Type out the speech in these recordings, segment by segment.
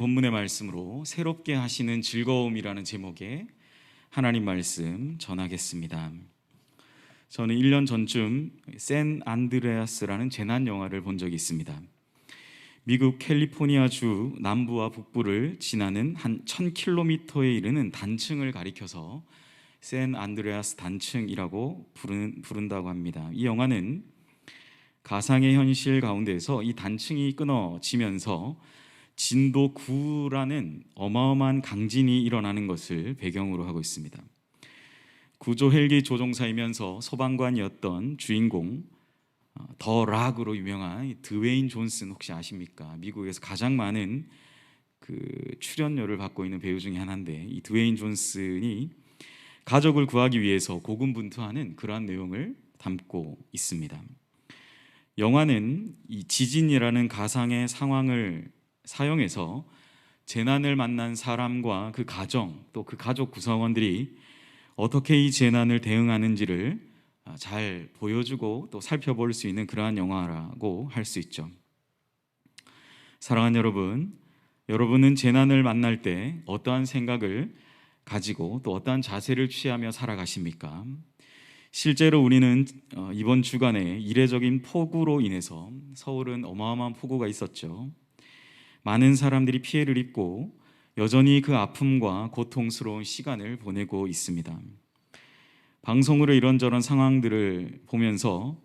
본문의 말씀으로 새롭게 하시는 즐거움이라는 제목의 하나님 말씀 전하겠습니다. 저는 1년 전쯤 샌 안드레아스라는 재난 영화를 본 적이 있습니다. 미국 캘리포니아주 남부와 북부를 지나는 한 1000km에 이르는 단층을 가리켜서 샌 안드레아스 단층이라고 부른다고 합니다. 이 영화는 가상의 현실 가운데에서 이 단층이 끊어지면서 진도 9라는 어마어마한 강진이 일어나는 것을 배경으로 하고 있습니다. 구조 헬기 조종사이면서 소방관이었던 주인공 더 락으로 유명한 드웨인 존슨 혹시 아십니까? 미국에서 가장 많은 출연료를 받고 있는 배우 중에 하나인데, 이 드웨인 존슨이 가족을 구하기 위해서 고군분투하는 그러한 내용을 담고 있습니다. 영화는 이 지진이라는 가상의 상황을 사용해서 재난을 만난 사람과 그 가정, 또 그 가족 구성원들이 어떻게 이 재난을 대응하는지를 잘 보여주고 또 살펴볼 수 있는 그러한 영화라고 할 수 있죠. 사랑하는 여러분, 여러분은 재난을 만날 때 어떠한 생각을 가지고 또 어떠한 자세를 취하며 살아가십니까? 실제로 우리는 이번 주간에 이례적인 폭우로 인해서 서울은 어마어마한 폭우가 있었죠. 많은 사람들이 피해를 입고 여전히 그 아픔과 고통스러운 시간을 보내고 있습니다. 방송으로 이런저런 상황들을 보면서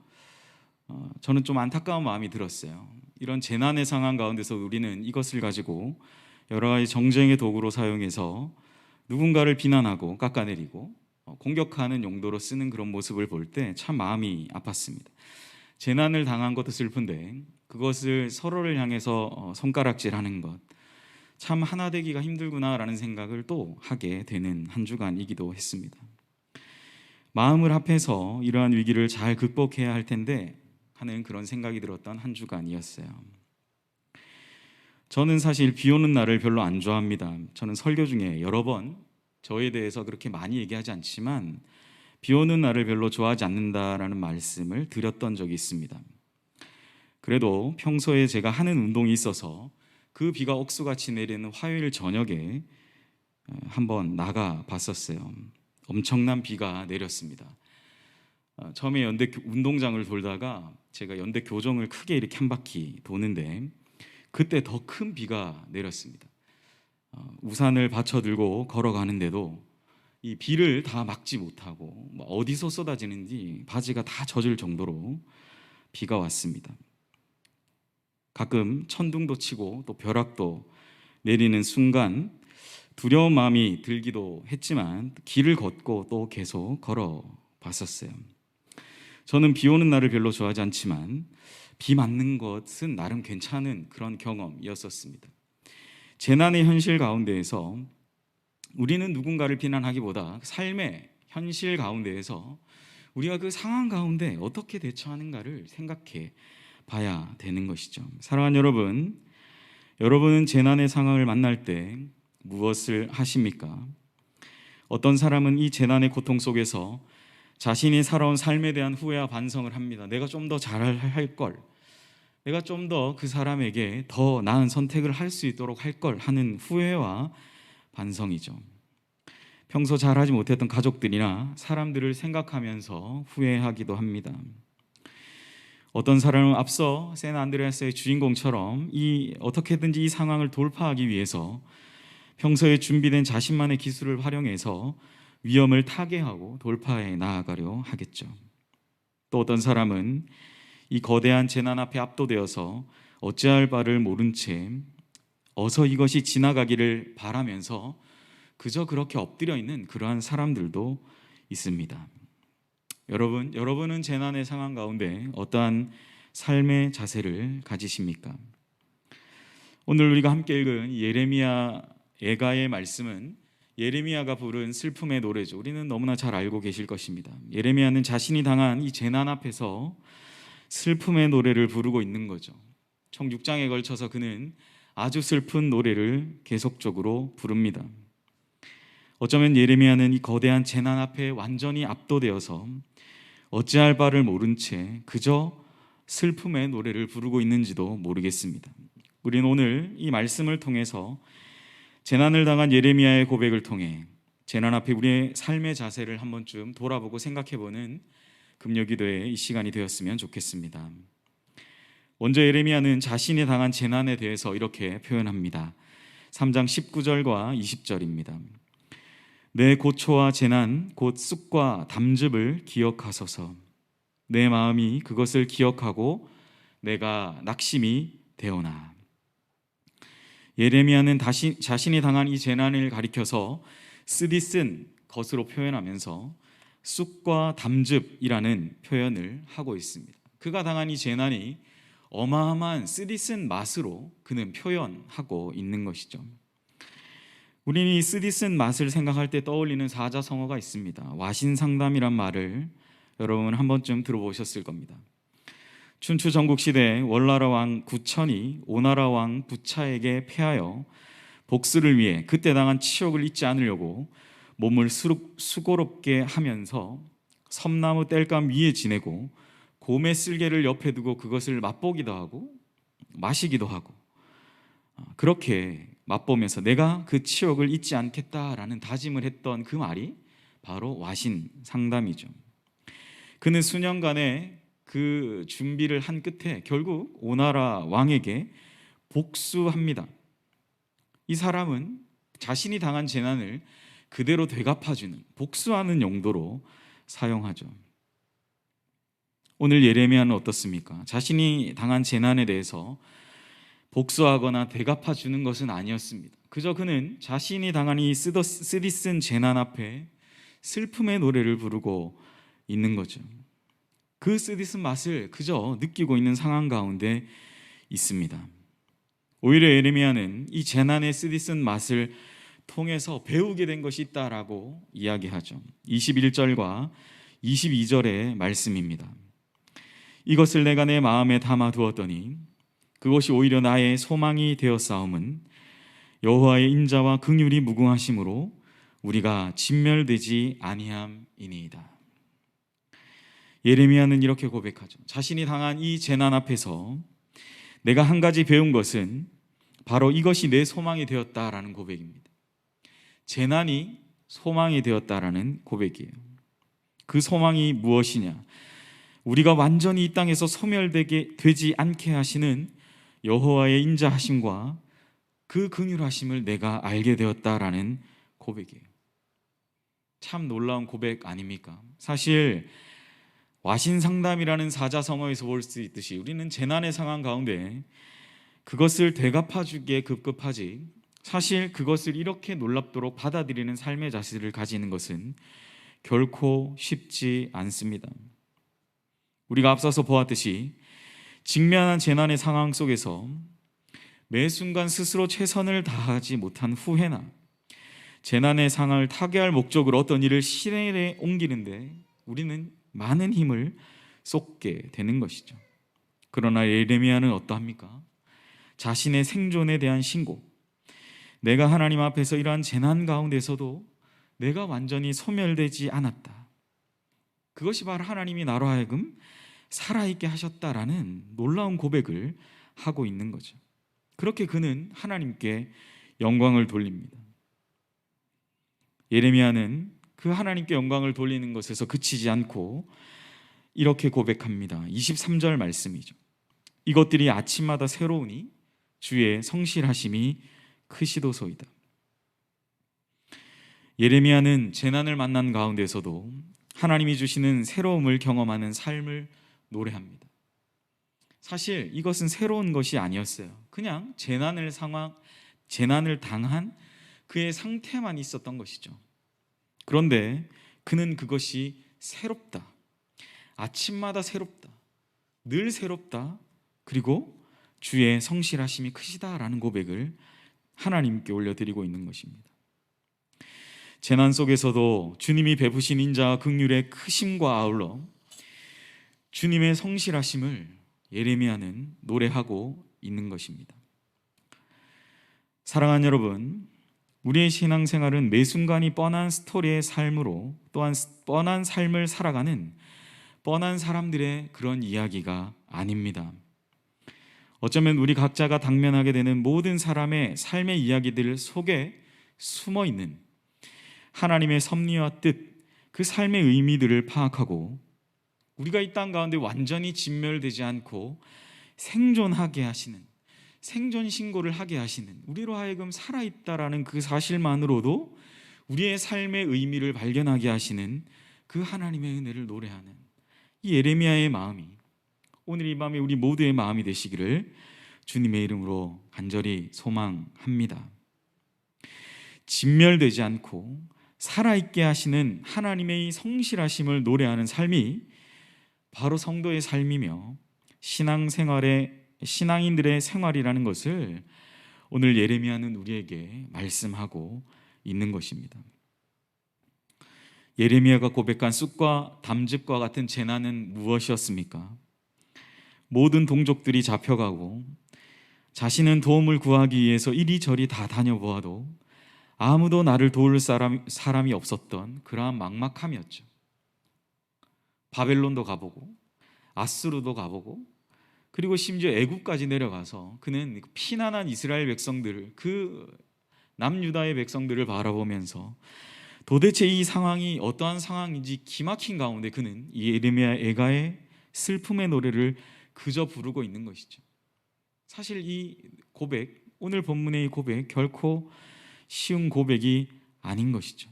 저는 좀 안타까운 마음이 들었어요. 이런 재난의 상황 가운데서 우리는 이것을 가지고 여러 가지 정쟁의 도구로 사용해서 누군가를 비난하고 깎아내리고 공격하는 용도로 쓰는 그런 모습을 볼 때 참 마음이 아팠습니다. 재난을 당한 것도 슬픈데 그것을 서로를 향해서 손가락질하는 것, 참 하나 되기가 힘들구나라는 생각을 또 하게 되는 한 주간이기도 했습니다. 마음을 합해서 이러한 위기를 잘 극복해야 할 텐데 하는 그런 생각이 들었던 한 주간이었어요. 저는 사실 비 오는 날을 별로 안 좋아합니다. 저는 설교 중에 여러 번 저에 대해서 그렇게 많이 얘기하지 않지만 비 오는 날을 별로 좋아하지 않는다라는 말씀을 드렸던 적이 있습니다. 그래도 평소에 제가 하는 운동이 있어서 그 비가 억수같이 내리는 화요일 저녁에 한번 나가 봤었어요. 엄청난 비가 내렸습니다. 처음에 연대 운동장을 돌다가 제가 연대 교정을 크게 이렇게 한 바퀴 도는데 그때 더 큰 비가 내렸습니다. 우산을 받쳐 들고 걸어가는데도 이 비를 다 막지 못하고 어디서 쏟아지는지 바지가 다 젖을 정도로 비가 왔습니다. 가끔 천둥도 치고 또 벼락도 내리는 순간 두려운 마음이 들기도 했지만 길을 걷고 또 계속 걸어 봤었어요. 저는 비 오는 날을 별로 좋아하지 않지만 비 맞는 것은 나름 괜찮은 그런 경험이었었습니다. 재난의 현실 가운데에서 우리는 누군가를 비난하기보다 삶의 현실 가운데에서 우리가 그 상황 가운데 어떻게 대처하는가를 생각해 봐야 되는 것이죠. 사랑하는 여러분, 여러분은 재난의 상황을 만날 때 무엇을 하십니까? 어떤 사람은 이 재난의 고통 속에서 자신이 살아온 삶에 대한 후회와 반성을 합니다. 내가 좀 더 잘할 걸, 내가 좀 더 그 사람에게 더 나은 선택을 할 수 있도록 할 걸 하는 후회와 반성이죠. 평소 잘하지 못했던 가족들이나 사람들을 생각하면서 후회하기도 합니다. 어떤 사람은 앞서 샌 안드레아스의 주인공처럼 어떻게든지 이 상황을 돌파하기 위해서 평소에 준비된 자신만의 기술을 활용해서 위험을 타개하고 돌파해 나아가려 하겠죠. 또 어떤 사람은 이 거대한 재난 앞에 압도되어서 어찌할 바를 모른 채 어서 이것이 지나가기를 바라면서 그저 그렇게 엎드려 있는 그러한 사람들도 있습니다. 여러분은 재난의 상황 가운데 어떠한 삶의 자세를 가지십니까? 오늘 우리가 함께 읽은 예레미야 애가의 말씀은 예레미야가 부른 슬픔의 노래죠. 우리는 너무나 잘 알고 계실 것입니다. 예레미야는 자신이 당한 이 재난 앞에서 슬픔의 노래를 부르고 있는 거죠. 총 6장에 걸쳐서 그는 아주 슬픈 노래를 계속적으로 부릅니다. 어쩌면 예레미야는 이 거대한 재난 앞에 완전히 압도되어서 어찌할 바를 모른 채 그저 슬픔의 노래를 부르고 있는지도 모르겠습니다. 우리는 오늘 이 말씀을 통해서 재난을 당한 예레미야의 고백을 통해 재난 앞에 우리의 삶의 자세를 한 번쯤 돌아보고 생각해보는 금요기도의 이 시간이 되었으면 좋겠습니다. 먼저 예레미야는 자신이 당한 재난에 대해서 이렇게 표현합니다. 3장 19절과 20절입니다. 내 고초와 재난 곧 쑥과 담즙을 기억하소서. 내 마음이 그것을 기억하고 내가 낙심이 되오나. 예레미야는 자신이 당한 이 재난을 가리켜서 쓰디쓴 것으로 표현하면서 쑥과 담즙이라는 표현을 하고 있습니다. 그가 당한 이 재난이 어마어마한 쓰디쓴 맛으로 그는 표현하고 있는 것이죠. 우리는 이 쓰디쓴 맛을 생각할 때 떠올리는 사자성어가 있습니다. 와신상담이란 말을 여러분 한 번쯤 들어보셨을 겁니다. 춘추 전국시대 월나라 왕 구천이 오나라 왕 부차에게 패하여 복수를 위해 그때 당한 치욕을 잊지 않으려고 몸을 수고롭게 하면서 섬나무 땔감 위에 지내고 곰의 쓸개를 옆에 두고 그것을 맛보기도 하고 마시기도 하고 그렇게 맛보면서 내가 그 치욕을 잊지 않겠다라는 다짐을 했던 그 말이 바로 와신상담이죠. 그는 수년간의 그 준비를 한 끝에 결국 오나라 왕에게 복수합니다. 이 사람은 자신이 당한 재난을 그대로 되갚아주는 복수하는 용도로 사용하죠. 오늘 예레미야는 어떻습니까? 자신이 당한 재난에 대해서 복수하거나 되갚아주는 것은 아니었습니다. 그저 그는 자신이 당한 이 쓰디쓴 재난 앞에 슬픔의 노래를 부르고 있는 거죠. 그 쓰디쓴 맛을 그저 느끼고 있는 상황 가운데 있습니다. 오히려 예레미야는 이 재난의 쓰디쓴 맛을 통해서 배우게 된 것이 있다라고 이야기하죠. 21절과 22절의 말씀입니다. 이것을 내가 내 마음에 담아두었더니 그것이 오히려 나의 소망이 되었사옴은 여호와의 인자와 긍휼이 무궁하심으로 우리가 진멸되지 아니함이니이다. 예레미야는 이렇게 고백하죠. 자신이 당한 이 재난 앞에서 내가 한 가지 배운 것은 바로 이것이 내 소망이 되었다라는 고백입니다. 재난이 소망이 되었다라는 고백이에요. 그 소망이 무엇이냐? 우리가 완전히 이 땅에서 소멸되지 않게 하시는 여호와의 인자하심과 그 긍휼하심을 내가 알게 되었다라는 고백이에요. 참 놀라운 고백 아닙니까? 사실 와신상담이라는 사자성어에서 볼 수 있듯이 우리는 재난의 상황 가운데 그것을 되갚아주기에 급급하지 사실 그것을 이렇게 놀랍도록 받아들이는 삶의 자세를 가지는 것은 결코 쉽지 않습니다. 우리가 앞서서 보았듯이 직면한 재난의 상황 속에서 매 순간 스스로 최선을 다하지 못한 후회나 재난의 상황을 타개할 목적으로 어떤 일을 실행에 옮기는데 우리는 많은 힘을 쏟게 되는 것이죠. 그러나 예레미야는 어떠합니까? 자신의 생존에 대한 신고, 내가 하나님 앞에서 이러한 재난 가운데서도 내가 완전히 소멸되지 않았다. 그것이 바로 하나님이 나로 하여금 살아있게 하셨다라는 놀라운 고백을 하고 있는 거죠. 그렇게 그는 하나님께 영광을 돌립니다. 예레미야는 그 하나님께 영광을 돌리는 것에서 그치지 않고 이렇게 고백합니다. 23절 말씀이죠. 이것들이 아침마다 새로우니 주의 성실하심이 크시도소이다. 예레미야는 재난을 만난 가운데서도 하나님이 주시는 새로움을 경험하는 삶을 노래합니다. 사실 이것은 새로운 것이 아니었어요. 그냥 재난을 당한 그의 상태만 있었던 것이죠. 그런데 그는 그것이 새롭다. 아침마다 새롭다. 늘 새롭다. 그리고 주의 성실하심이 크시다라는 고백을 하나님께 올려드리고 있는 것입니다. 재난 속에서도 주님이 베푸신 인자와 긍휼의 크심과 아울러 주님의 성실하심을 예레미야는 노래하고 있는 것입니다. 사랑하는 여러분, 우리의 신앙생활은 매 순간이 뻔한 스토리의 삶으로 또한 뻔한 삶을 살아가는 뻔한 사람들의 그런 이야기가 아닙니다. 어쩌면 우리 각자가 당면하게 되는 모든 사람의 삶의 이야기들 속에 숨어 있는 하나님의 섭리와 뜻, 그 삶의 의미들을 파악하고 우리가 이 땅 가운데 완전히 진멸되지 않고 생존하게 하시는, 생존 신고를 하게 하시는, 우리로 하여금 살아있다라는 그 사실만으로도 우리의 삶의 의미를 발견하게 하시는 그 하나님의 은혜를 노래하는 이 예레미야의 마음이 오늘 이 밤에 우리 모두의 마음이 되시기를 주님의 이름으로 간절히 소망합니다. 진멸되지 않고 살아있게 하시는 하나님의 성실하심을 노래하는 삶이 바로 성도의 삶이며 신앙인들의 생활이라는 것을 오늘 예레미야는 우리에게 말씀하고 있는 것입니다. 예레미야가 고백한 쑥과 담즙과 같은 재난은 무엇이었습니까? 모든 동족들이 잡혀가고 자신은 도움을 구하기 위해서 이리저리 다 다녀보아도 아무도 나를 도울 사람이 없었던 그러한 막막함이었죠. 바벨론도 가보고 아수르도 가보고 그리고 심지어 애굽까지 내려가서 그는 피난한 이스라엘 백성들을, 그 남유다의 백성들을 바라보면서 도대체 이 상황이 어떠한 상황인지 기막힌 가운데 그는 이 예레미야 애가의 슬픔의 노래를 그저 부르고 있는 것이죠. 사실 이 고백, 오늘 본문의 이 고백 결코 쉬운 고백이 아닌 것이죠.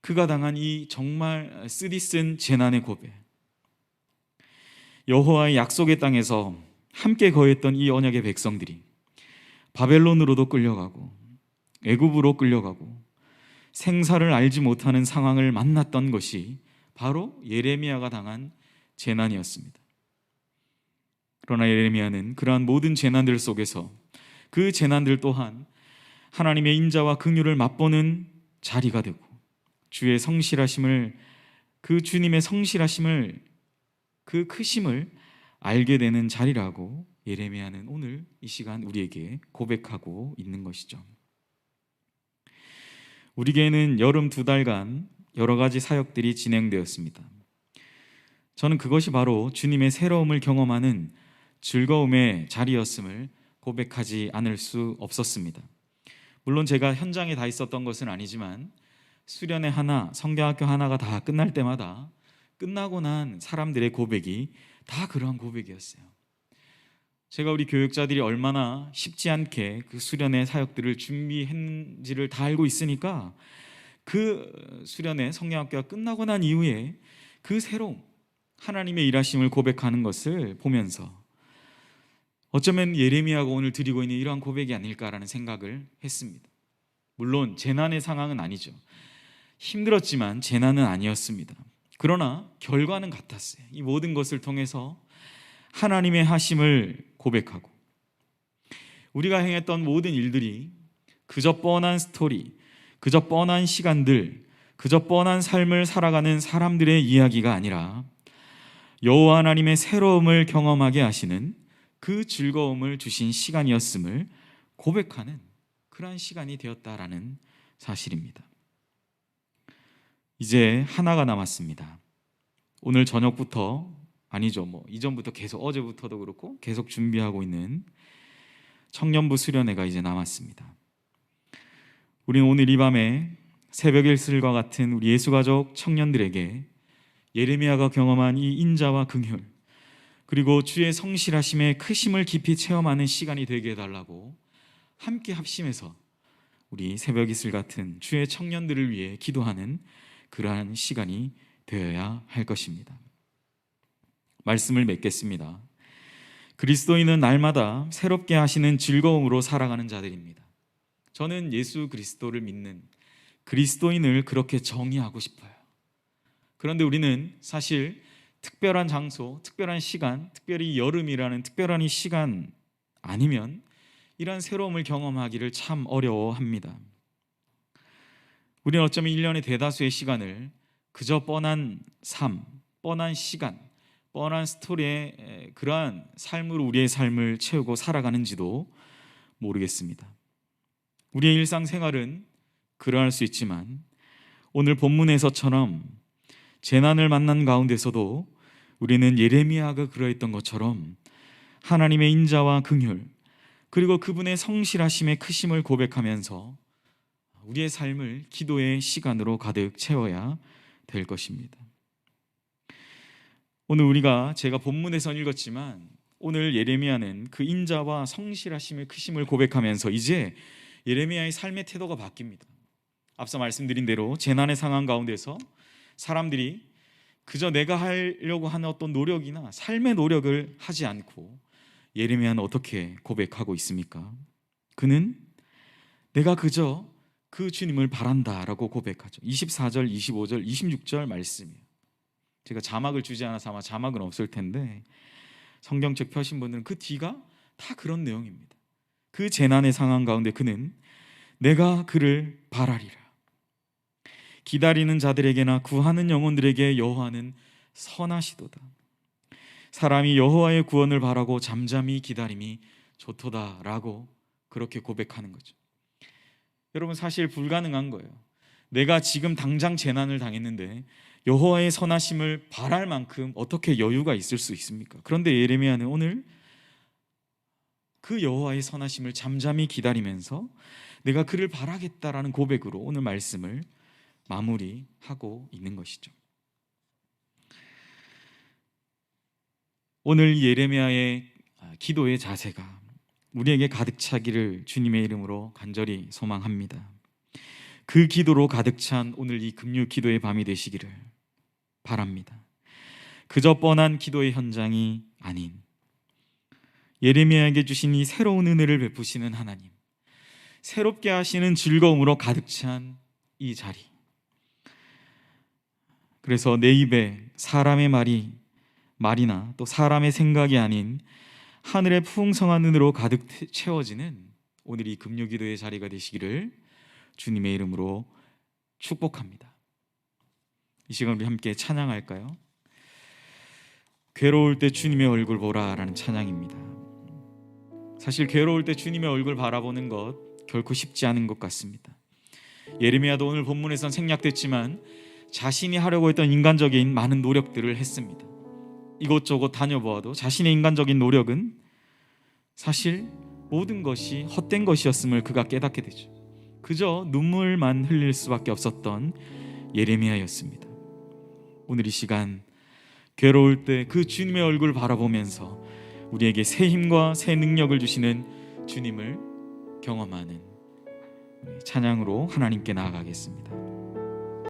그가 당한 이 정말 쓰디쓴 재난의 고백, 여호와의 약속의 땅에서 함께 거했던 이 언약의 백성들이 바벨론으로도 끌려가고 애굽으로 끌려가고 생사를 알지 못하는 상황을 만났던 것이 바로 예레미야가 당한 재난이었습니다. 그러나 예레미야는 그러한 모든 재난들 속에서 그 재난들 또한 하나님의 인자와 긍휼을 맛보는 자리가 되고 주의 성실하심을, 그 주님의 성실하심을, 그 크심을 알게 되는 자리라고 예레미야는 오늘 이 시간 우리에게 고백하고 있는 것이죠. 우리에게는 여름 2달간 여러 가지 사역들이 진행되었습니다. 저는 그것이 바로 주님의 새로움을 경험하는 즐거움의 자리였음을 고백하지 않을 수 없었습니다. 물론 제가 현장에 다 있었던 것은 아니지만 수련회 하나, 성경학교 하나가 다 끝날 때마다 끝나고 난 사람들의 고백이 다 그러한 고백이었어요. 제가 우리 교육자들이 얼마나 쉽지 않게 그 수련회 사역들을 준비했는지를 다 알고 있으니까 그 수련회 성경학교가 끝나고 난 이후에 그 새로움, 하나님의 일하심을 고백하는 것을 보면서 어쩌면 예레미야가 오늘 드리고 있는 이러한 고백이 아닐까라는 생각을 했습니다. 물론 재난의 상황은 아니죠. 힘들었지만 재난은 아니었습니다. 그러나 결과는 같았어요. 이 모든 것을 통해서 하나님의 하심을 고백하고 우리가 행했던 모든 일들이 그저 뻔한 스토리, 그저 뻔한 시간들, 그저 뻔한 삶을 살아가는 사람들의 이야기가 아니라 여호와 하나님의 새로움을 경험하게 하시는 그 즐거움을 주신 시간이었음을 고백하는 그러한 시간이 되었다라는 사실입니다. 이제 하나가 남았습니다. 오늘 저녁부터, 아니죠, 이전부터 계속, 어제부터도 그렇고 계속 준비하고 있는 청년부 수련회가 이제 남았습니다. 우리는 오늘 이 밤에 새벽 일슬과 같은 우리 예수가족 청년들에게 예레미야가 경험한 이 인자와 긍휼, 그리고 주의 성실하심의 크심을 깊이 체험하는 시간이 되게 해달라고 함께 합심해서 우리 새벽 이슬 같은 주의 청년들을 위해 기도하는 그러한 시간이 되어야 할 것입니다. 말씀을 맺겠습니다. 그리스도인은 날마다 새롭게 하시는 즐거움으로 살아가는 자들입니다. 저는 예수 그리스도를 믿는 그리스도인을 그렇게 정의하고 싶어요. 그런데 우리는 사실 특별한 장소, 특별한 시간, 특별히 여름이라는 특별한 이 시간 아니면 이러한 새로움을 경험하기를 참 어려워합니다. 우리는 어쩌면 1년의 대다수의 시간을 그저 뻔한 삶, 뻔한 시간, 뻔한 스토리의 그러한 삶으로 우리의 삶을 채우고 살아가는지도 모르겠습니다. 우리의 일상생활은 그러할 수 있지만 오늘 본문에서처럼 재난을 만난 가운데서도 우리는 예레미야가 그러했던 것처럼 하나님의 인자와 긍휼, 그리고 그분의 성실하심의 크심을 고백하면서 우리의 삶을 기도의 시간으로 가득 채워야 될 것입니다. 오늘 우리가 제가 본문에서 읽었지만 오늘 예레미야는 그 인자와 성실하심의 크심을 고백하면서 이제 예레미야의 삶의 태도가 바뀝니다. 앞서 말씀드린 대로 재난의 상황 가운데서 사람들이 그저 내가 하려고 하는 어떤 노력이나 삶의 노력을 하지 않고 예레미야는 어떻게 고백하고 있습니까? 그는 내가 그저 그 주님을 바란다라고 고백하죠. 24절, 25절, 26절 말씀이에요. 제가 자막을 주지 않아서 아마 자막은 없을 텐데 성경책 펴신 분들은 그 뒤가 다 그런 내용입니다. 그 재난의 상황 가운데 그는 내가 그를 바라리라. 기다리는 자들에게나 구하는 영혼들에게 여호와는 선하시도다. 사람이 여호와의 구원을 바라고 잠잠히 기다림이 좋도다라고 그렇게 고백하는 거죠. 여러분, 사실 불가능한 거예요. 내가 지금 당장 재난을 당했는데 여호와의 선하심을 바랄 만큼 어떻게 여유가 있을 수 있습니까? 그런데 예레미야는 오늘 그 여호와의 선하심을 잠잠히 기다리면서 내가 그를 바라겠다라는 고백으로 오늘 말씀을 마무리하고 있는 것이죠. 오늘 예레미야의 기도의 자세가 우리에게 가득 차기를 주님의 이름으로 간절히 소망합니다. 그 기도로 가득 찬 오늘 이 금요 기도의 밤이 되시기를 바랍니다. 그저 뻔한 기도의 현장이 아닌 예레미야에게 주신 이 새로운 은혜를 베푸시는 하나님, 새롭게 하시는 즐거움으로 가득 찬 이 자리, 그래서 내 입에 사람의 말이나 또 사람의 생각이 아닌 하늘의 풍성한 은혜로 가득 채워지는 오늘 이 금요기도의 자리가 되시기를 주님의 이름으로 축복합니다. 이 시간 우리 함께 찬양할까요? 괴로울 때 주님의 얼굴 보라라는 찬양입니다. 사실 괴로울 때 주님의 얼굴 바라보는 것 결코 쉽지 않은 것 같습니다. 예레미야도 오늘 본문에선 생략됐지만 자신이 하려고 했던 인간적인 많은 노력들을 했습니다. 이곳저곳 다녀보아도 자신의 인간적인 노력은 사실 모든 것이 헛된 것이었음을 그가 깨닫게 되죠. 그저 눈물만 흘릴 수밖에 없었던 예레미야였습니다. 오늘 이 시간 괴로울 때 그 주님의 얼굴 바라보면서 우리에게 새 힘과 새 능력을 주시는 주님을 경험하는 찬양으로 하나님께 나아가겠습니다.